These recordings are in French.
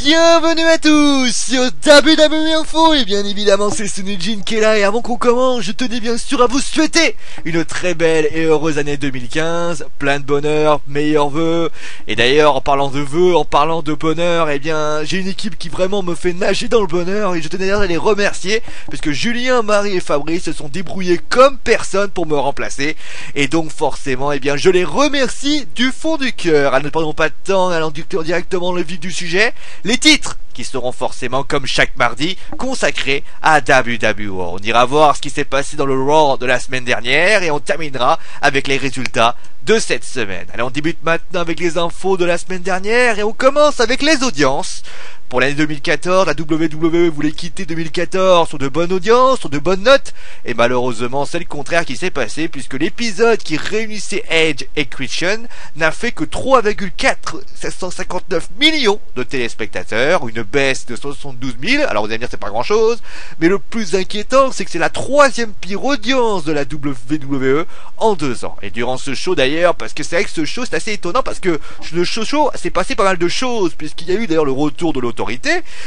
Bienvenue à tous sur WWE Info et bien évidemment c'est Sunujin qui est là et avant qu'on commence je tenais bien sûr à vous souhaiter une très belle et heureuse année 2015, plein de bonheur, meilleurs vœux et d'ailleurs en parlant de vœux, en parlant de bonheur eh bien j'ai une équipe qui vraiment me fait nager dans le bonheur et je tenais à les remercier parce que Julien, Marie et Fabrice se sont débrouillés comme personne pour me remplacer et donc forcément eh bien je les remercie du fond du cœur. Ne perdons pas de temps, allons directement dans le vif du sujet. Les titres qui seront forcément comme chaque mardi consacrés à WWE. On ira voir ce qui s'est passé dans le Raw de la semaine dernière et on terminera avec les résultats de cette semaine. Allez, on débute maintenant avec les infos de la semaine dernière et on commence avec les audiences. Pour l'année 2014, la WWE voulait quitter 2014 sur de bonnes audiences, sur de bonnes notes, et malheureusement c'est le contraire qui s'est passé puisque l'épisode qui réunissait Edge et Christian n'a fait que 3,759 millions de téléspectateurs, une baisse de 72 000, alors vous allez me dire c'est pas grand chose, mais le plus inquiétant c'est que c'est la troisième pire audience de la WWE en 2 ans. Et durant ce show d'ailleurs, parce que c'est vrai que ce show c'est assez étonnant parce que le show s'est passé pas mal de choses puisqu'il y a eu d'ailleurs le retour de l'autorité,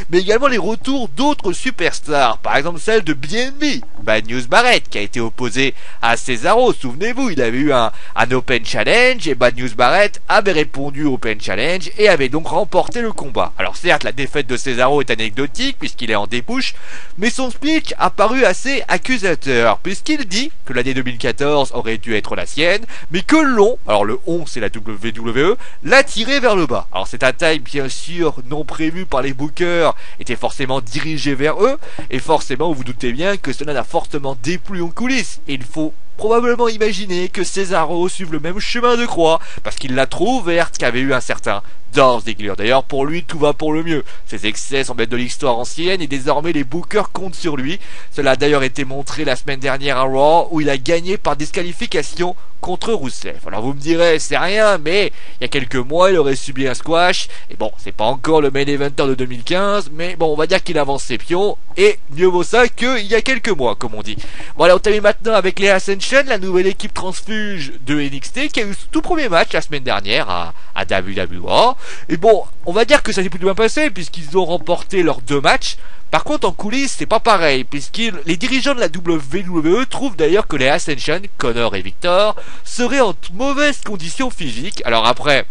mais également les retours d'autres superstars, par exemple celle de BNB, Bad News Barrett, qui a été opposé à Cesaro. Souvenez-vous, il avait eu un Open Challenge et Bad News Barrett avait répondu au Open Challenge et avait donc remporté le combat. Alors certes, la défaite de Cesaro est anecdotique puisqu'il est en dépush, mais son speech a paru assez accusateur puisqu'il dit que l'année 2014 aurait dû être la sienne, mais que l'on, alors le on c'est la WWE, l'a tiré vers le bas. Alors cette attaque bien sûr non prévue par les bookers était forcément dirigée vers eux et forcément vous doutez bien que cela n'a fortement déplu en coulisses. Et il faut probablement imaginer que Cesaro suive le même chemin de croix parce qu'il l'a trop ouverte qu'avait eu un certain Dolph Ziggler. D'ailleurs pour lui tout va pour le mieux, ses excès semblent être de l'histoire ancienne et désormais les bookers comptent sur lui. Cela a d'ailleurs été montré la semaine dernière à Raw où il a gagné par disqualification contre Rusev. Alors vous me direz c'est rien, mais il y a quelques mois il aurait subi un squash et bon c'est pas encore le main eventer de 2015, mais bon on va dire qu'il avance ses pions et mieux vaut ça qu'il y a quelques mois comme on dit. Voilà, on termine maintenant avec les Ascension, la nouvelle équipe transfuge de NXT qui a eu son tout premier match la semaine dernière à WWE. Et bon, on va dire que ça s'est plutôt bien passé puisqu'ils ont remporté leurs 2 matchs. Par contre en coulisses c'est pas pareil puisque les dirigeants de la WWE trouvent d'ailleurs que les Ascension, Connor et Victor, seraient en mauvaise condition physique. Alors après,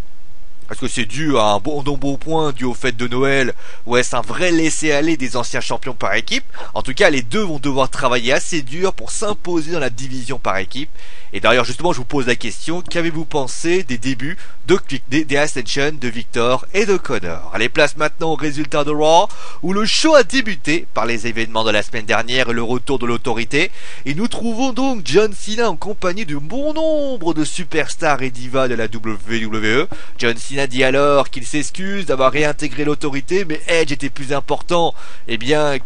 est-ce que c'est dû à un bon point dû au fait de Noël ou est-ce un vrai laisser-aller des anciens champions par équipe? En tout cas les deux vont devoir travailler assez dur pour s'imposer dans la division par équipe. Et d'ailleurs justement je vous pose la question, qu'avez-vous pensé des débuts des Ascension, de Victor et de Connor? Allez, place maintenant au résultat de Raw où le show a débuté par les événements de la semaine dernière et le retour de l'autorité. Et nous trouvons donc John Cena en compagnie de bon nombre de superstars et divas de la WWE. John Cena dit alors qu'il s'excuse d'avoir réintégré l'autorité, mais Edge était plus important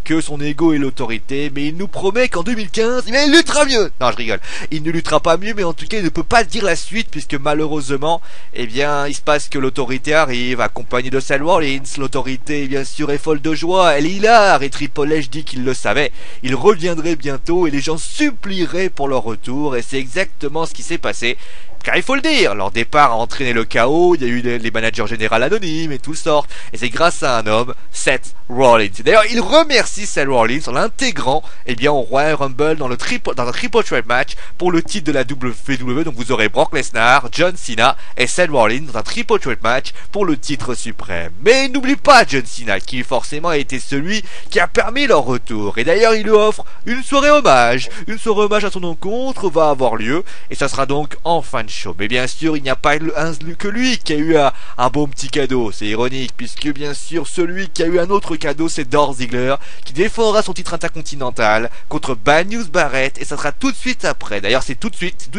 que son ego et l'autorité, mais il nous promet qu'en 2015 il luttera mieux. Non, je rigole, il ne luttera pas mieux, mais en tout cas il ne peut pas dire la suite puisque malheureusement il se passe que l'autorité arrive accompagnée de Seth Rollins. L'autorité bien sûr est folle de joie, elle est hilar et Triple H dit qu'il le savait, il reviendrait bientôt et les gens supplieraient pour leur retour et c'est exactement ce qui s'est passé. Car il faut le dire, leur départ a entraîné le chaos, il y a eu les managers généraux anonymes et tout sortes, et c'est grâce à un homme, Seth Rollins. D'ailleurs, il remercie Seth Rollins en l'intégrant au Royal Rumble dans un triple threat match pour le titre de la WWE. Donc vous aurez Brock Lesnar, John Cena et Seth Rollins dans un triple threat match pour le titre suprême. Mais n'oublie pas John Cena, qui forcément a été celui qui a permis leur retour. Et d'ailleurs, il lui offre une soirée hommage. Une soirée hommage à son encontre va avoir lieu, et ça sera donc en fin de show. Mais bien sûr il n'y a pas que lui qui a eu un bon petit cadeau. C'est ironique puisque bien sûr celui qui a eu un autre cadeau c'est Dolph Ziggler qui défendra son titre intercontinental contre Bad News Barrett et ça sera tout de suite après. D'ailleurs c'est tout de suite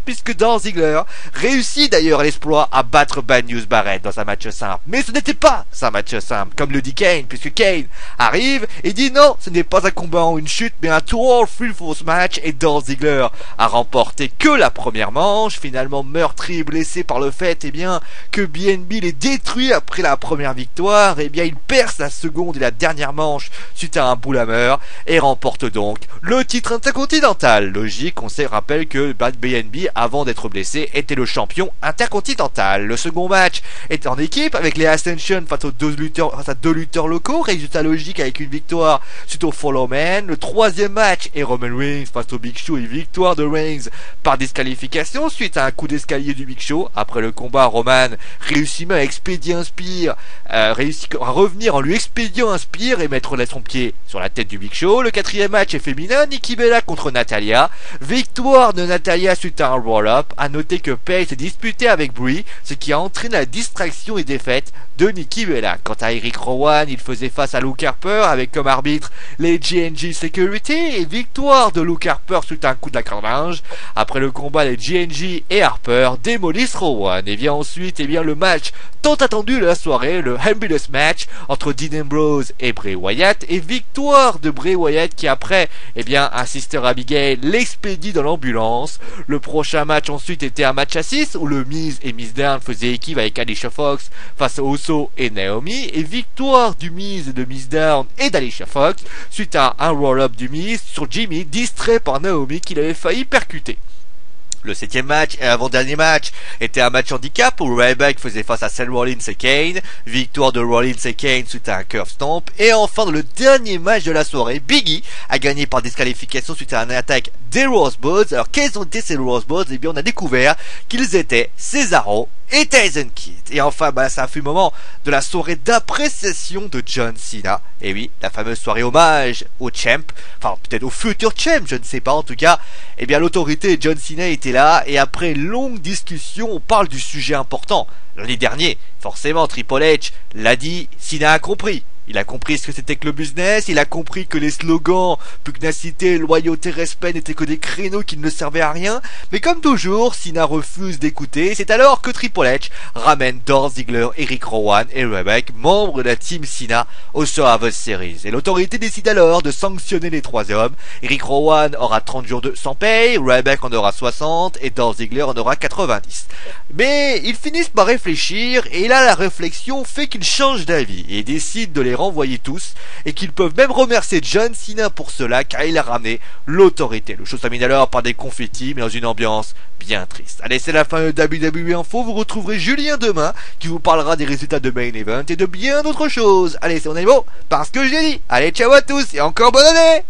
puisque Dolph Ziggler réussit d'ailleurs l'exploit à battre Bad News Barrett dans un match simple. Mais ce n'était pas un match simple comme le dit Kane, puisque Kane arrive et dit non, ce n'est pas un combat en une chute mais un 2 all 3 falls match et Dolph Ziggler a remporté que la première manche. Finalement finalement meurtri et blessé par le fait que BNB les détruit après la première victoire, il perd la seconde et la dernière manche suite à un Bullhammer et remporte donc le titre intercontinental. Logique, on se rappelle que BNB avant d'être blessé était le champion intercontinental. Le second match est en équipe avec les Ascension face à deux lutteurs locaux, résultat logique avec une victoire suite au Follow Man. Le troisième match est Roman Reigns face au Big Show et victoire de Reigns par disqualification suite à un coup d'escalier du Big Show. Après le combat, Roman réussit même à expédier un spear, réussit à revenir en lui expédiant un spear et mettre son pied sur la tête du Big Show. Le quatrième match est féminin, Nikki Bella contre Natalya. Victoire de Natalya suite à un roll-up. À noter que Paige s'est disputé avec Brie, ce qui a entraîné la distraction et défaite de Nikki Bella. Quant à Eric Rowan, il faisait face à Luke Harper avec comme arbitre les GNG Security et victoire de Luke Harper suite à un coup de la carlinge. Après le combat, les GNG et Harper démolissent Rowan. Et vient ensuite le match tant attendu de la soirée, le Ambulance match entre Dean Ambrose et Bray Wyatt, et victoire de Bray Wyatt qui après un Sister Abigail l'expédie dans l'ambulance. Le prochain match ensuite était un match à 6 où le Miz et Miz Down faisaient équipe avec Alicia Fox face aux Uso et Naomi, et victoire du Miz et de Miz Down et d'Alicia Fox suite à un roll-up du Miz sur Jimmy distrait par Naomi qu'il avait failli percuter. Le septième match et avant-dernier match était un match handicap où Ryback faisait face à Seth Rollins et Kane. Victoire de Rollins et Kane suite à un curve stomp. Et enfin, dans le dernier match de la soirée, Big E a gagné par disqualification suite à une attaque des Rosebuds. Alors, quels ont été ces Rosebuds? On a découvert qu'ils étaient Cesaro et Tyson Kidd. Et enfin, ça fut le moment de la soirée d'appréciation de John Cena. Et oui, la fameuse soirée hommage au champ, enfin peut-être au futur champ, je ne sais pas, en tout cas, l'autorité John Cena était là, et après une longue discussion, on parle du sujet important. L'année dernière, forcément, Triple H l'a dit, Cena a compris. Il a compris ce que c'était que le business, il a compris que les slogans pugnacité, loyauté, respect n'étaient que des créneaux qui ne servaient à rien, mais comme toujours, Cena refuse d'écouter. C'est alors que Triple H ramène Dolph Ziggler, Eric Rowan et Ryback, membres de la team Cena, au Survivor Series. Et l'autorité décide alors de sanctionner les trois hommes. Eric Rowan aura 30 jours sans paye, Ryback en aura 60 et Dolph Ziggler en aura 90. Mais ils finissent par réfléchir, et là la réflexion fait qu'ils changent d'avis et décident de les renvoyer tous, et qu'ils peuvent même remercier John Cena pour cela, car il a ramené l'autorité. Le show se termine alors par des confettis, mais dans une ambiance bien triste. Allez, c'est la fin de WWE Info. Vous retrouverez Julien demain, qui vous parlera des résultats de Main Event et de bien d'autres choses. Allez, c'est on est bon, parce que j'ai dit. Allez, ciao à tous, et encore bonne année!